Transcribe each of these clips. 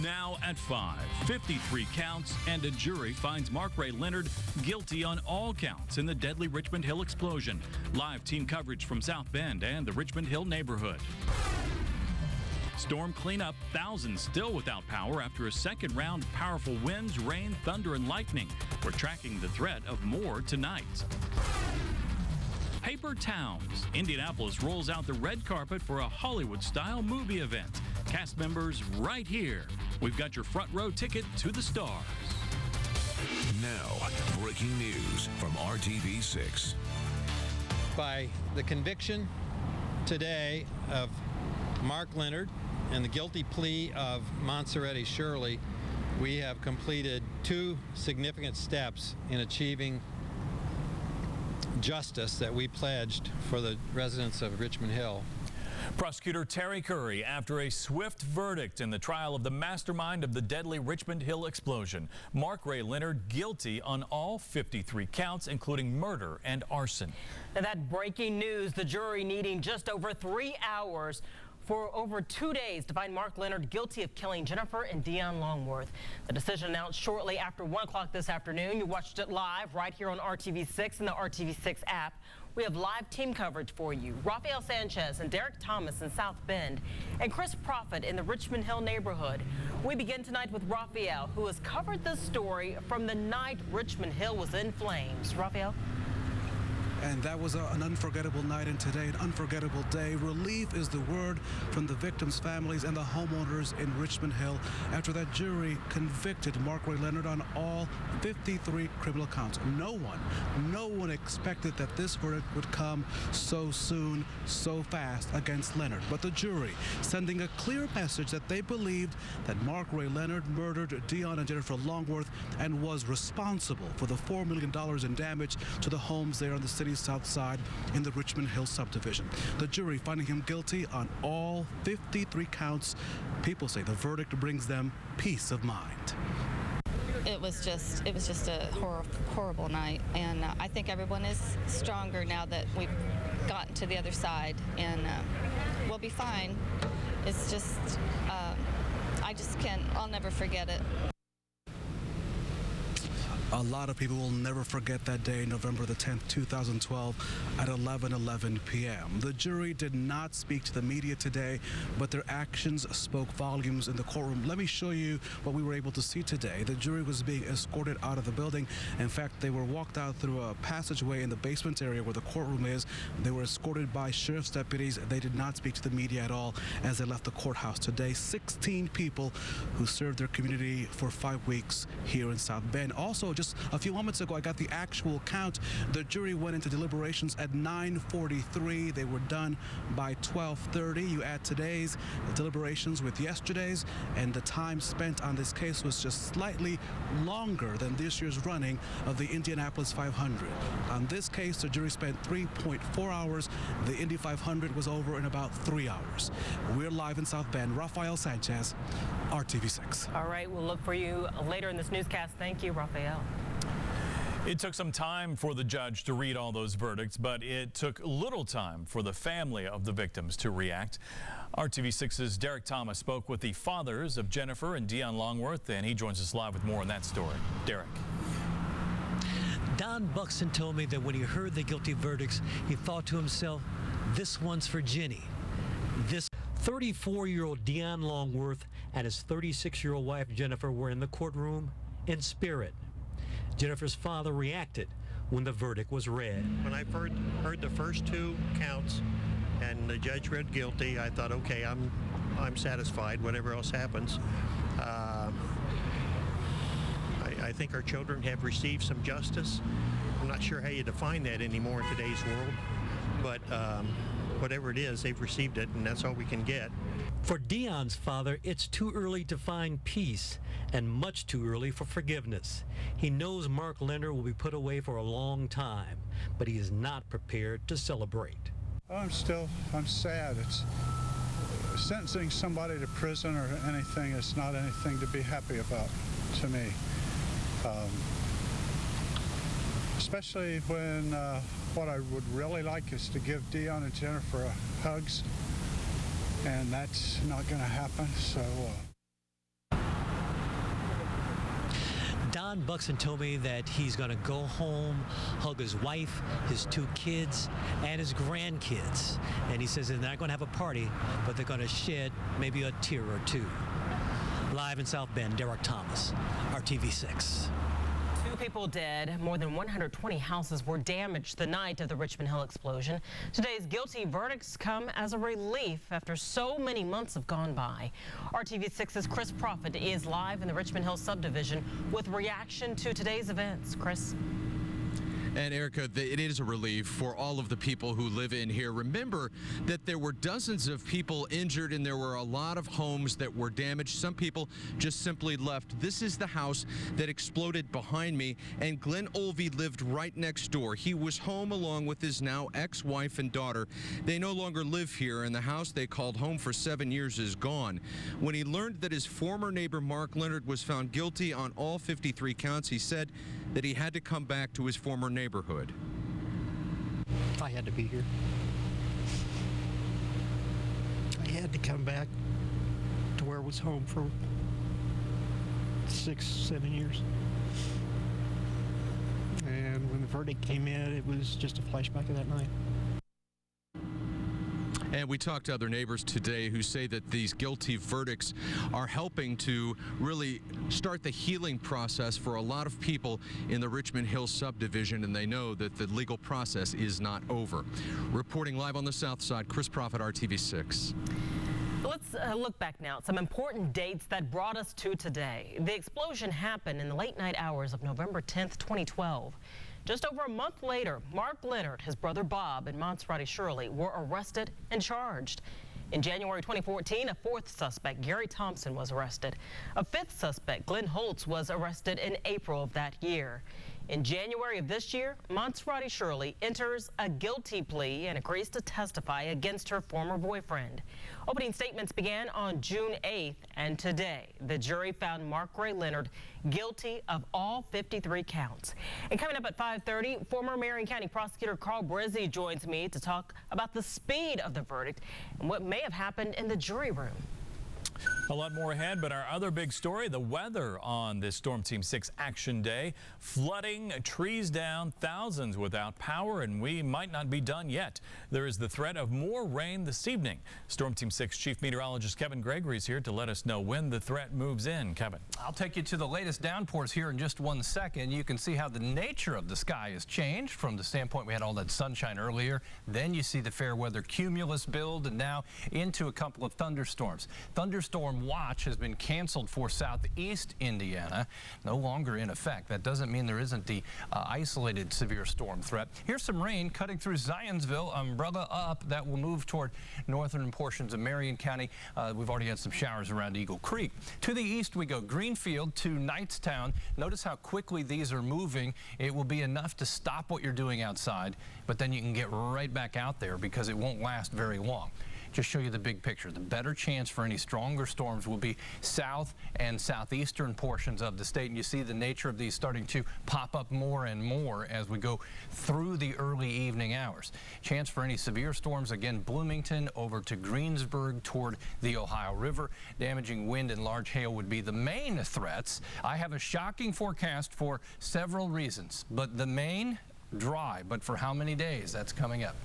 Now at 5, 53 counts, and a jury finds Mark Ray Leonard guilty on all counts in the deadly Richmond Hill explosion. Live team coverage from South Bend and the Richmond Hill neighborhood. Storm cleanup, thousands still without power after a second round of powerful winds, rain, thunder, and lightning. We're tracking the threat of more tonight. Paper Towns. Indianapolis rolls out the red carpet for a Hollywood-style movie event. Cast members right here. We've got your front row ticket to the stars. Now, breaking news from RTV6. By the conviction today of Mark Leonard and the guilty plea of Monserrate Shirley, we have completed two significant steps in achieving justice that we pledged for the residents of Richmond Hill. Prosecutor Terry Curry after a swift verdict in the trial of the mastermind of the deadly Richmond Hill explosion. Mark Ray Leonard guilty on all 53 counts, including murder and arson. Now that breaking news, the jury needing just over 3 hours for over 2 days to find Mark Leonard guilty of killing Jennifer and Dion Longworth. The decision announced shortly after 1 o'clock this afternoon. You watched it live right here on RTV6 and the RTV6 app. We have live team coverage for you. Rafael Sanchez and Derek Thomas in South Bend and Chris Prophet in the Richmond Hill neighborhood. We begin tonight with Rafael, who has covered this story from the night Richmond Hill was in flames. Rafael? And that was an unforgettable night, and today an unforgettable day. Relief is the word from the victims' families and the homeowners in Richmond Hill after that jury convicted Mark Ray Leonard on all 53 criminal counts. No one expected that this verdict would come so soon, so fast against Leonard. But the jury sending a clear message that they believed that Mark Ray Leonard murdered Dion and Jennifer Longworth and was responsible for the $4 million in damage to the homes there on the city's south side in the Richmond Hill subdivision. The jury finding him guilty on all 53 counts. People say the verdict brings them peace of mind. It was just a horrible night, and I think everyone is stronger now that we've gotten to the other side, and we'll be fine. It's just, I'll never forget it. A lot of people will never forget that day, November the 10th, 2012, at 11:11 p.m. The jury did not speak to the media today, but their actions spoke volumes in the courtroom. Let me show you what we were able to see today. The jury was being escorted out of the building. In fact, they were walked out through a passageway in the basement area where the courtroom is. They were escorted by sheriff's deputies. They did not speak to the media at all as they left the courthouse today. 16 people who served their community for 5 weeks here in South Bend. Also, just a few moments ago, I got the actual count. The jury went into deliberations at 9:43. They were done by 12:30. You add today's deliberations with yesterday's, and the time spent on this case was just slightly longer than this year's running of the Indianapolis 500. On this case, the jury spent 3.4 hours. The Indy 500 was over in about 3 hours. We're live in South Bend. Rafael Sanchez, RTV6. All right, we'll look for you later in this newscast. Thank you, Rafael. It took some time for the judge to read all those verdicts, but it took little time for the family of the victims to react. RTV6's Derek Thomas spoke with the fathers of Jennifer and Dion Longworth, and he joins us live with more on that story. Derek. Don Buxton told me that when he heard the guilty verdicts, he thought to himself, this one's for Jenny. This 34-year-old Dion Longworth and his 36-year-old wife Jennifer were in the courtroom in spirit. Jennifer's father reacted when the verdict was read. When I heard the first two counts and the judge read guilty, I thought, okay, I'm satisfied, whatever else happens. I think our children have received some justice. I'm not sure how you define that anymore in today's world, but whatever it is, they've received it, and that's all we can get. For Dion's father, it's too early to find peace and much too early for forgiveness. He knows Mark Leonard will be put away for a long time, but he is not prepared to celebrate. I'm sad. It's sentencing somebody to prison or anything is not anything to be happy about to me. Especially when what I would really like is to give Dion and Jennifer hugs, and that's not going to happen. So Don Buxton told me that he's going to go home, hug his wife, his 2 kids, and his grandkids. And he says they're not going to have a party, but they're going to shed maybe a tear or 2. Live in South Bend, Derek Thomas, RTV6. 2 people dead. More than 120 houses were damaged the night of the Richmond Hill explosion. Today's guilty verdicts come as a relief after so many months have gone by. RTV6's Chris Prophet is live in the Richmond Hill subdivision with reaction to today's events. Chris. And Erica, it is a relief for all of the people who live in here. Remember that there were dozens of people injured and there were a lot of homes that were damaged. Some people just simply left. This is the house that exploded behind me, and Glenn Olvey lived right next door. He was home along with his now ex-wife and daughter. They no longer live here, and the house they called home for 7 years is gone. When he learned that his former neighbor Mark Leonard was found guilty on all 53 counts, he said that he had to come back to his former neighborhood. I had to be here. I had to come back to where I was home for 6, 7 years. And when the verdict came in, it was just a flashback of that night. And we talked to other neighbors today who say that these guilty verdicts are helping to really start the healing process for a lot of people in the Richmond Hill subdivision, and they know that the legal process is not over. Reporting live on the South Side, Chris Prophet, RTV6. Let's look back now at some important dates that brought us to today. The explosion happened in the late night hours of November 10th, 2012. Just over a month later, Mark Leonard, his brother Bob, and Montserrat Shirley were arrested and charged. In January 2014, a 4th suspect, Gary Thompson, was arrested. A 5th suspect, Glenn Holtz, was arrested in April of that year. In January of this year, Montserrat Shirley enters a guilty plea and agrees to testify against her former boyfriend. Opening statements began on June 8th, and today the jury found Mark Ray Leonard guilty of all 53 counts. And coming up at 5:30, former Marion County Prosecutor Carl Brizzi joins me to talk about the speed of the verdict and what may have happened in the jury room. A lot more ahead, but our other big story, the weather on this Storm Team 6 action day. Flooding, trees down, thousands without power, and we might not be done yet. There is the threat of more rain this evening. Storm Team 6 Chief Meteorologist Kevin Gregory is here to let us know when the threat moves in. Kevin. I'll take you to the latest downpours here in just 1 second. You can see how the nature of the sky has changed from the standpoint we had all that sunshine earlier. Then you see the fair weather cumulus build, and now into a couple of thunderstorms. Thunderstorm watch has been canceled for southeast Indiana, no longer in effect. That doesn't mean there isn't the isolated severe storm threat. Here's some rain cutting through Zionsville, umbrella up. That will move toward northern portions of Marion County. We've already had some showers around Eagle Creek. To the east we go, Greenfield to Knightstown. Notice how quickly these are moving. It will be enough to stop what you're doing outside, but then you can get right back out there because it won't last very long. Just show you the big picture. The better chance for any stronger storms will be south and southeastern portions of the state. And you see the nature of these starting to pop up more and more as we go through the early evening hours. Chance for any severe storms, again, Bloomington over to Greensburg toward the Ohio River. Damaging wind and large hail would be the main threats. I have a shocking forecast for several reasons, but the main, dry. But for how many days? That's coming up.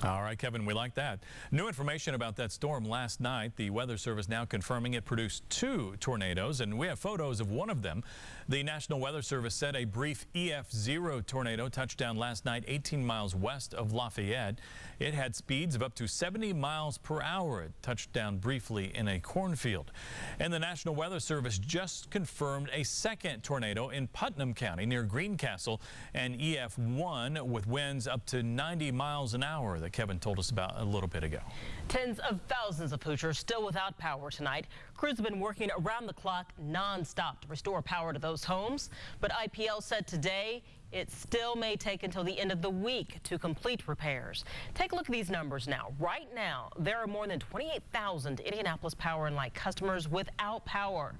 All right, Kevin, we like that. New information about that storm last night. The Weather Service now confirming it produced 2 tornadoes, and we have photos of one of them. The National Weather Service said a brief EF0 tornado touched down last night 18 miles west of Lafayette. It had speeds of up to 70 miles per hour. It touched down briefly in a cornfield. And the National Weather Service just confirmed a second tornado in Putnam County near Greencastle, an EF1 with winds up to 90 miles an hour that Kevin told us about a little bit ago. Tens of thousands of Hoosiers still without power tonight. Crews have been working around the clock nonstop to restore power to those homes. But IPL said today it still may take until the end of the week to complete repairs. Take a look at these numbers now. Right now, there are more than 28,000 Indianapolis Power and Light customers without power.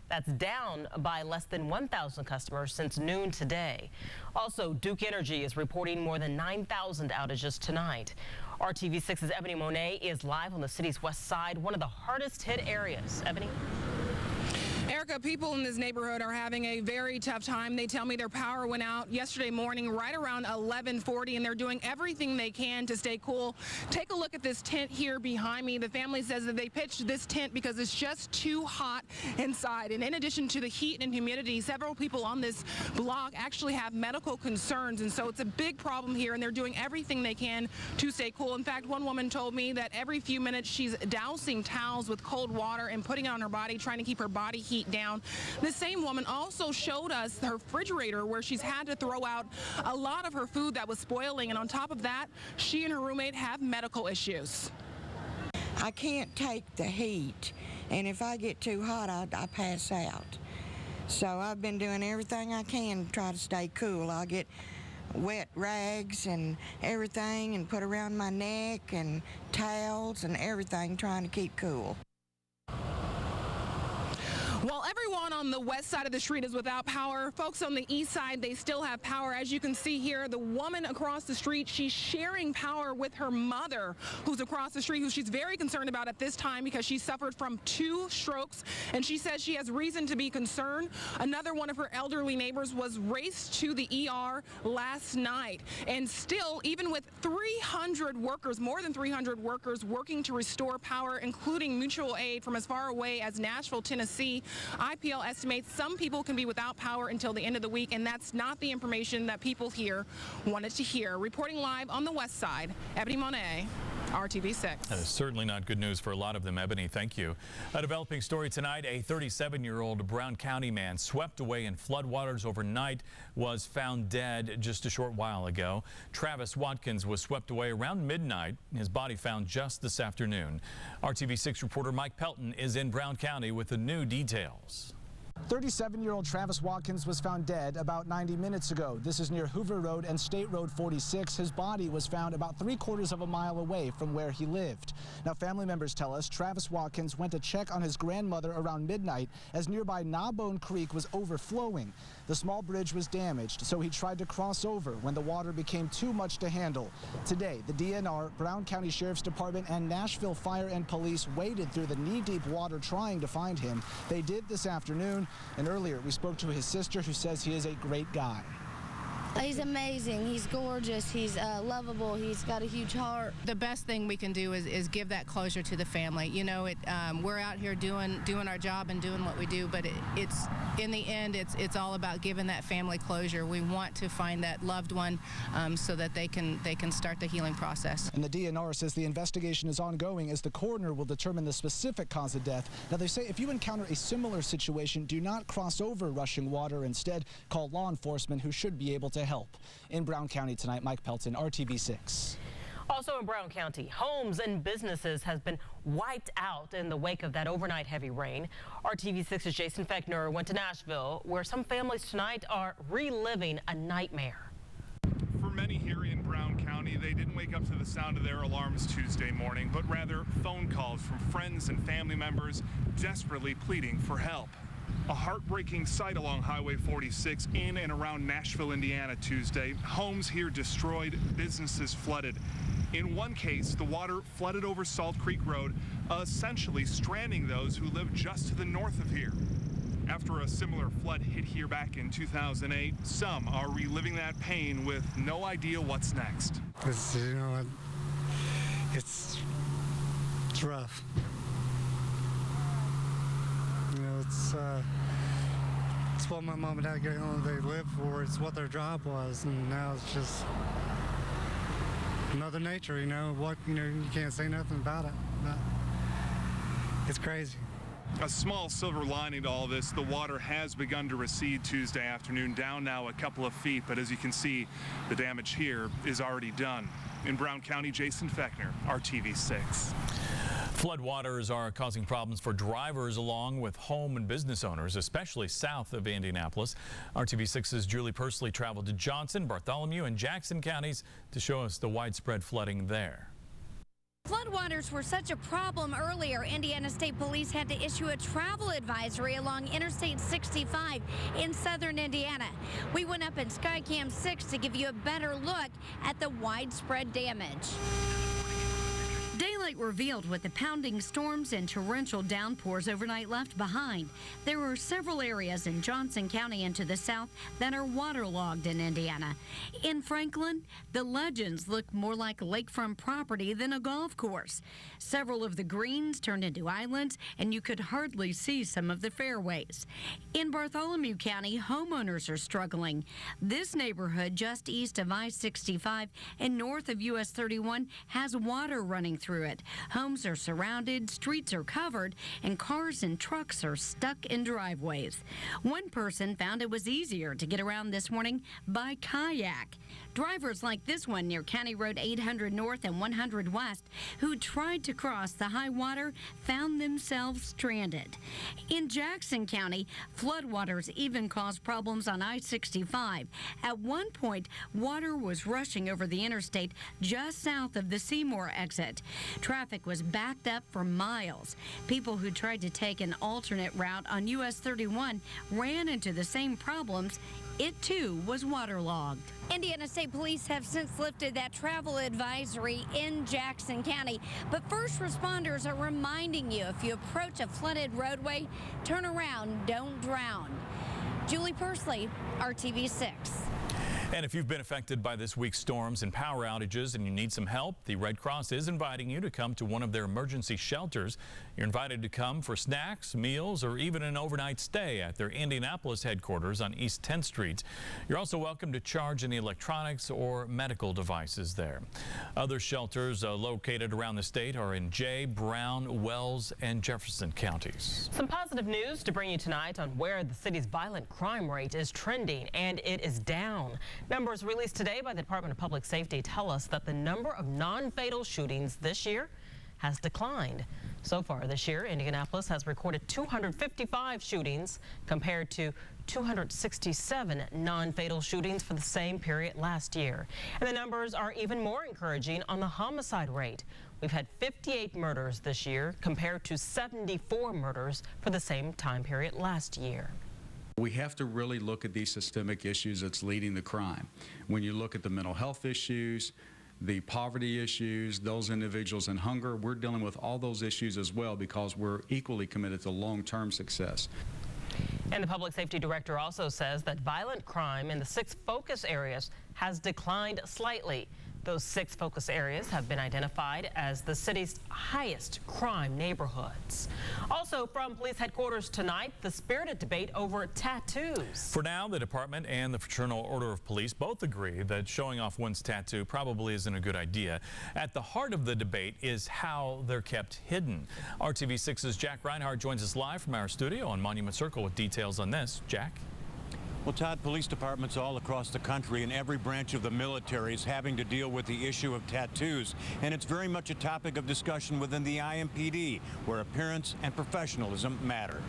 That's down by less than 1,000 customers since noon today. Also, Duke Energy is reporting more than 9,000 outages tonight. RTV6's Ebony Monet is live on the city's west side, one of the hardest hit areas. Ebony? Erica, Erica, people in this neighborhood are having a very tough time. They tell me their power went out yesterday morning right around 11:40, and they're doing everything they can to stay cool. Take a look at this tent here behind me. The family says that they pitched this tent because it's just too hot inside. And in addition to the heat and humidity, several people on this block actually have medical concerns, and so it's a big problem here, and they're doing everything they can to stay cool. In fact, one woman told me that every few minutes she's dousing towels with cold water and putting it on her body, trying to keep her body heat down. The same woman also showed us her refrigerator where she's had to throw out a lot of her food that was spoiling, and on top of that, she and her roommate have medical issues. I can't take the heat, and if I get too hot, I pass out. So I've been doing everything I can to try to stay cool. I get wet rags and everything and put around my neck and towels and everything, trying to keep cool. While everyone on the west side of the street is without power, folks on the east side, they still have power. As you can see here, the woman across the street, she's sharing power with her mother, who's across the street, who she's very concerned about at this time because she suffered from 2 strokes, and she says she has reason to be concerned. Another one of her elderly neighbors was raced to the ER last night, and still, even with 300 workers, more than 300 workers working to restore power, including mutual aid from as far away as Nashville, Tennessee, IPL estimates some people can be without power until the end of the week, and that's not the information that people here wanted to hear. Reporting live on the west side, Ebony Monet, RTV6. That is certainly not good news for a lot of them, Ebony. Thank you. A developing story tonight, a 37-year-old Brown County man swept away in floodwaters overnight was found dead just a short while ago. Travis Watkins was swept away around midnight. His body found just this afternoon. RTV6 reporter Mike Pelton is in Brown County with the new details. 37-year-old Travis Watkins was found dead about 90 minutes ago. This is near Hoover Road and State Road 46. His body was found about 3/4 of a mile away from where he lived. Now, family members tell us Travis Watkins went to check on his grandmother around midnight as nearby Gnawbone Creek was overflowing. The small bridge was damaged, so he tried to cross over when the water became too much to handle. Today, the DNR, Brown County Sheriff's Department, and Nashville Fire and Police waded through the knee-deep water trying to find him. They did this afternoon. And earlier, we spoke to his sister, who says he is a great guy. He's amazing. He's gorgeous. He's lovable. He's got a huge heart. The best thing we can do is give that closure to the family. You know, we're out here doing our job and doing what we do, but it's in the end, it's all about giving that family closure. We want to find that loved one so that they can start the healing process. And the DNR says the investigation is ongoing as the coroner will determine the specific cause of death. Now, they say if you encounter a similar situation, do not cross over rushing water. Instead, call law enforcement, who should be able to help. In Brown County tonight, Mike Pelton, RTV6. Also in Brown County, homes and businesses have been wiped out in the wake of that overnight heavy rain. RTV6's Jason Fechner went to Nashville, where some families tonight are reliving a nightmare. For many here in Brown County, they didn't wake up to the sound of their alarms Tuesday morning, but rather phone calls from friends and family members desperately pleading for help. A heartbreaking sight along Highway 46 in and around Nashville, Indiana Tuesday. Homes here destroyed, businesses flooded. In one case, the water flooded over Salt Creek Road, essentially stranding those who live just to the north of here. After a similar flood hit here back in 2008, some are reliving that pain with no idea what's next. You know, it's rough. You know, it's what my mom and dad they lived for. It's what their job was, and now it's just Mother Nature. You know you can't say nothing about it. But it's crazy. A small silver lining to all this, the water has begun to recede Tuesday afternoon, down now a couple of feet, but as you can see, the damage here is already done. In Brown County, Jason Fechner, RTV6. Floodwaters are causing problems for drivers along with home and business owners, especially south of Indianapolis. RTV6's Julie Pursley traveled to Johnson, Bartholomew, and Jackson counties to show us the widespread flooding there. Floodwaters were such a problem earlier, Indiana State Police had to issue a travel advisory along Interstate 65 in southern Indiana. We went up in Skycam 6 to give you a better look at the widespread damage. Daylight revealed what the pounding storms and torrential downpours overnight left behind. There are several areas in Johnson County and to the south that are waterlogged in Indiana. In Franklin, the Legends look more like lakefront property than a golf course. Several of the greens turned into islands, and you could hardly see some of the fairways. In Bartholomew County, homeowners are struggling. This neighborhood just east of I-65 and north of US 31 has water running through it. Homes are surrounded, streets are covered, and cars and trucks are stuck in driveways. One person found it was easier to get around this morning by kayak. Drivers like this one near County Road 800 North and 100 West who tried to cross the high water found themselves stranded. In Jackson County, floodwaters even caused problems on I-65. At one point, water was rushing over the interstate just south of the Seymour exit. Traffic was backed up for miles. People who tried to take an alternate route on US 31 ran into the same problems. It too was waterlogged. Indiana State Police have since lifted that travel advisory in Jackson County. But first responders are reminding you, if you approach a flooded roadway, turn around, don't drown. Julie Pursley, RTV6. And if you've been affected by this week's storms and power outages and you need some help, the Red Cross is inviting you to come to one of their emergency shelters. You're invited to come for snacks, meals, or even an overnight stay at their Indianapolis headquarters on East 10th Street. You're also welcome to charge any electronics or medical devices there. Other shelters located around the state are in Jay, Brown, Wells, and Jefferson counties. Some positive news to bring you tonight on where the city's violent crime rate is trending, and it is down. Numbers released today by the Department of Public Safety tell us that the number of non-fatal shootings this year has declined. So far this year, Indianapolis has recorded 255 shootings compared to 267 non-fatal shootings for the same period last year. And the numbers are even more encouraging on the homicide rate. We've had 58 murders this year compared to 74 murders for the same time period last year. We have to really look at these systemic issues that's leading to crime. When you look at the mental health issues, the poverty issues, those individuals in hunger, we're dealing with all those issues as well because we're equally committed to long-term success. And the public safety director also says that violent crime in the 6 focus areas has declined slightly. Those 6 focus areas have been identified as the city's highest crime neighborhoods. Also from police headquarters tonight, the spirited debate over tattoos. For now, the department and the Fraternal Order of Police both agree that showing off one's tattoo probably isn't a good idea. At the heart of the debate is how they're kept hidden. RTV6's Jack Reinhardt joins us live from our studio on Monument Circle with details on this. Jack? Well, Todd, police departments all across the country and every branch of the military is having to deal with the issue of tattoos, and it's very much a topic of discussion within the IMPD, where appearance and professionalism matter.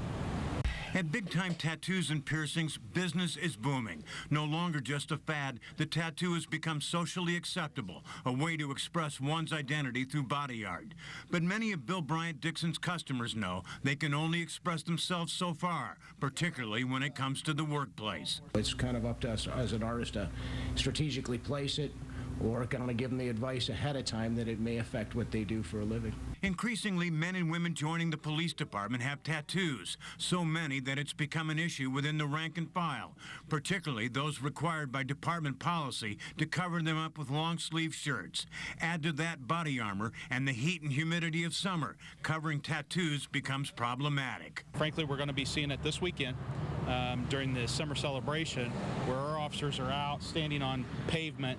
At big-time tattoos and piercings, business is booming. No longer just a fad, the tattoo has become socially acceptable, a way to express one's identity through body art. But many of Bill Bryant Dixon's customers know they can only express themselves so far, particularly when it comes to the workplace. It's kind of up to us as an artist to strategically place it or kind of give them the advice ahead of time that it may affect what they do for a living. Increasingly, men and women joining the police department have tattoos, so many that it's become an issue within the rank and file, particularly those required by department policy to cover them up with long-sleeve shirts. Add to that body armor and the heat and humidity of summer. Covering tattoos becomes problematic. Frankly, we're going to be seeing it this weekend during the summer celebration, where our officers are out standing on pavement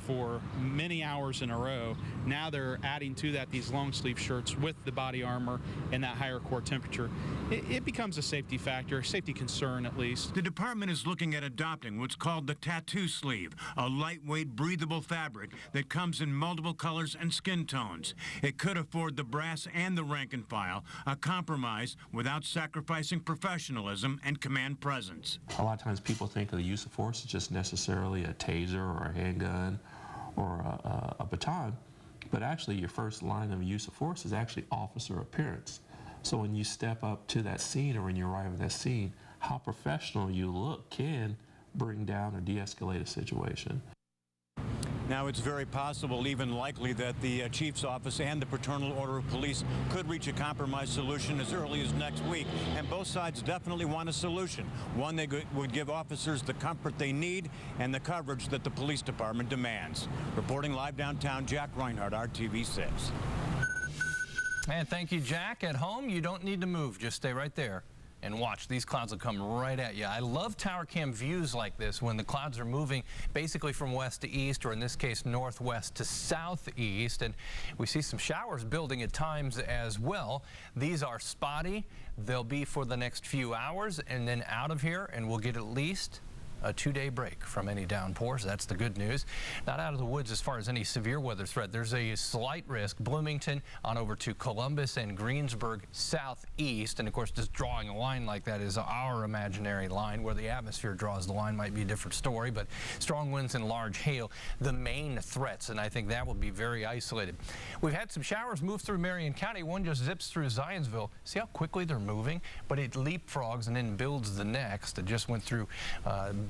for many hours in a row. Now they're adding to that these long sleeve shirts with the body armor and that higher core temperature. It becomes a safety factor, a safety concern at least. The department is looking at adopting what's called the tattoo sleeve, a lightweight, breathable fabric that comes in multiple colors and skin tones. It could afford the brass and the rank and file a compromise without sacrificing professionalism and command presence. A lot of times people think of the use of force as just necessarily a taser or a handgun or a baton, but actually your first line of use of force is actually officer appearance. So when you step up to that scene or when you arrive at that scene, how professional you look can bring down or de-escalate a situation. Now, it's very possible, even likely, that the chief's office and the Fraternal Order of Police could reach a compromise solution as early as next week. And both sides definitely want a solution, one that would give officers the comfort they need and the coverage that the police department demands. Reporting live downtown, Jack Reinhardt, RTV6. And thank you, Jack. At home, you don't need to move. Just stay right there and watch. These clouds will come right at you. I love tower cam views like this when the clouds are moving basically from west to east, or in this case, northwest to southeast. And we see some showers building at times as well. These are spotty. They'll be for the next few hours and then out of here, and we'll get at least a 2-day break from any downpours. That's the good news. Not out of the woods as far as any severe weather threat. There's a slight risk. Bloomington on over to Columbus and Greensburg southeast. And of course, just drawing a line like that is our imaginary line. Where the atmosphere draws the line might be a different story, but strong winds and large hail, the main threats, and I think that will be very isolated. We've had some showers move through Marion County. One just zips through Zionsville. See how quickly they're moving? But it leapfrogs and then builds the next. It just went through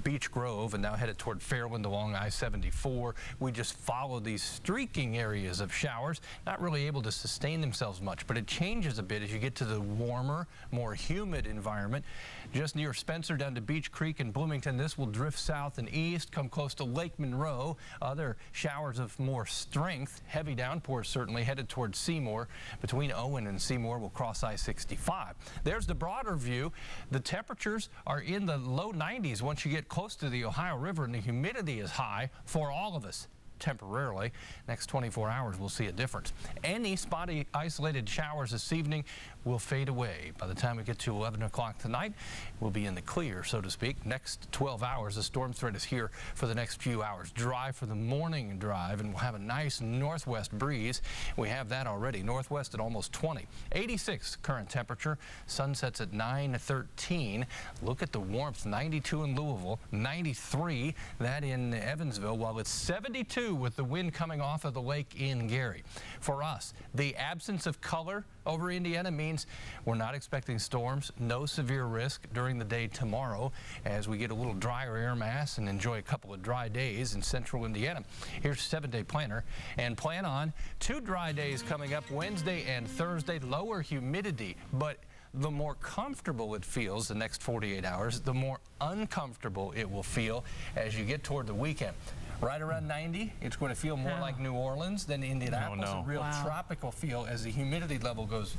Beech Grove and now headed toward Fairland along I-74. We just follow these streaking areas of showers, not really able to sustain themselves much, but it changes a bit as you get to the warmer, more humid environment. Just near Spencer down to Beech Creek and Bloomington, this will drift south and east, come close to Lake Monroe. Other showers of more strength, heavy downpours certainly headed toward Seymour. Between Owen and Seymour will cross I-65. There's the broader view. The temperatures are in the low 90s once you get close to the Ohio River, and the humidity is high for all of us. Temporarily. Next 24 hours, we'll see a difference. Any spotty, isolated showers this evening will fade away. By the time we get to 11 o'clock tonight, we'll be in the clear, so to speak. Next 12 hours, the storm threat is here for the next few hours. Dry for the morning drive, and we'll have a nice northwest breeze. We have that already. Northwest at almost 20. 86 current temperature. Sunsets at 9:13. Look at the warmth. 92 in Louisville, 93 that in Evansville, while it's 72 with the wind coming off of the lake in Gary. For us, the absence of color over Indiana means we're not expecting storms. No severe risk during the day tomorrow as we get a little drier air mass and enjoy a couple of dry days in central Indiana. Here's 7-day planner, and plan on 2 dry days coming up Wednesday and Thursday. Lower humidity, but the more comfortable it feels the next 48 hours, the more uncomfortable it will feel as you get toward the weekend. Right around 90, it's going to feel more like New Orleans than Indianapolis. A real tropical feel as the humidity level goes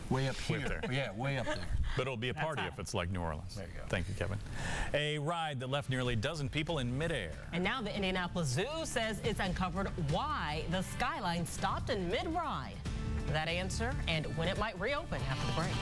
way up here. Yeah, way up there. But it'll be a party if it's like New Orleans. There you go. Thank you, Kevin. A ride that left nearly a dozen people in midair. And now the Indianapolis Zoo says it's uncovered why the Skyline stopped in mid-ride. That answer and when it might reopen after the break.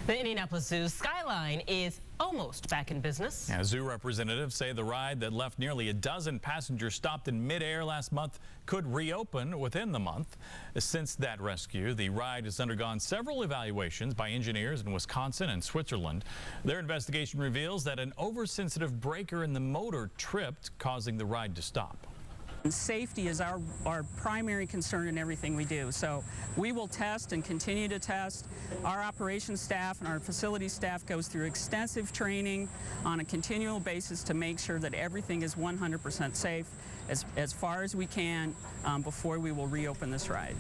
The Indianapolis Zoo's Skyline is almost back in business. Yeah, zoo representatives say the ride that left nearly a dozen passengers stopped in midair last month could reopen within the month. Since that rescue, the ride has undergone several evaluations by engineers in Wisconsin and Switzerland. Their investigation reveals that an oversensitive breaker in the motor tripped, causing the ride to stop. Safety is our primary concern in everything we do. So we will test and continue to test. Our operations staff and our facility staff goes through extensive training on a continual basis to make sure that everything is 100% safe as far as we can before we will reopen this ride.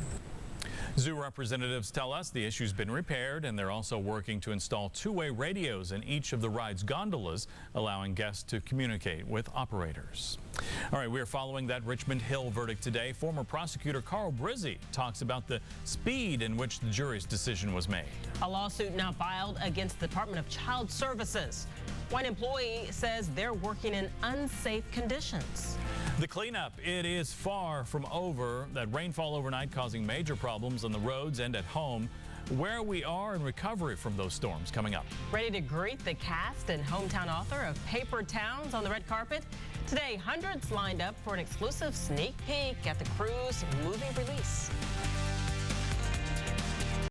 Zoo representatives tell us the issue's been repaired, and they're also working to install 2-way radios in each of the ride's gondolas, allowing guests to communicate with operators. All right, we're following that Richmond Hill verdict today. Former prosecutor Carl Brizzi talks about the speed in which the jury's decision was made. A lawsuit now filed against the Department of Child Services. One employee says they're working in unsafe conditions. The cleanup, it is far from over. That rainfall overnight causing major problems on the roads and at home. Where we are in recovery from those storms coming up. Ready to greet the cast and hometown author of Paper Towns on the red carpet? Today, hundreds lined up for an exclusive sneak peek at the crew's movie release.